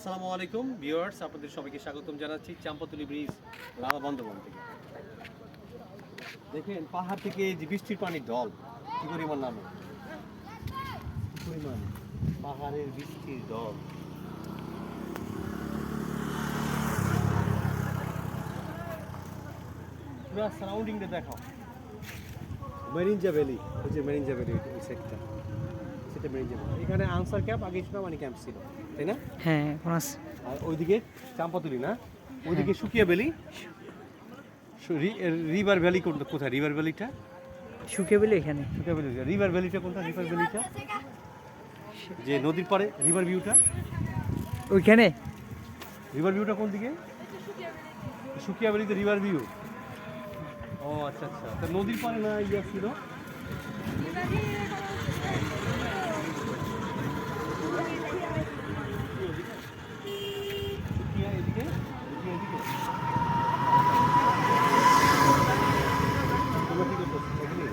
আসসালামু আলাইকুম ভিউয়ার্স, আপনাদের সবাইকে স্বাগতম জানাচ্ছি চাম্পাতুলি ব্রিজ লাভা বন্ধবন থেকে। দেখেন পাহাড় থেকে যে বৃষ্টির পানির ঢল কি পরিমাণ নামে, কি পরিমাণ পাহাড়ের বৃষ্টির ঢল। পুরো সারাউন্ডিংটা দেখাও। মেরিনজা ভ্যালি, ওই যে মেরিনজা ভ্যালি ওই সেক্টর, সেটা মেরিনজা ভ্যালি। এখানে আনসার ক্যাম্প আগে সোনামানি ক্যাম্প ছিল, তাই না? হ্যাঁ, আর ওইদিকে চাম্পাতুলি না, ওইদিকে শুকিয়া ভ্যালি। রিভার ভ্যালি কোনটা, কোথায় রিভার ভ্যালিটা? শুকিয়ে বলে এখানে শুকিয়া ভ্যালি। রিভার ভ্যালিটা কোনটা? রিভার ভ্যালিটা যে নদীর পাড়ে রিভার ভিউটা, ওইখানে। রিভার ভিউটা কোন দিকে? শুকিয়া ভ্যালিতে রিভার ভিউ। ও আচ্ছা আচ্ছা, তা নদীর পাড়ে না ইয়া ছিল? শুকিয়া এদিকে, শুকিয়া এদিকে। তোমরা কি করতেছো? এগুলি?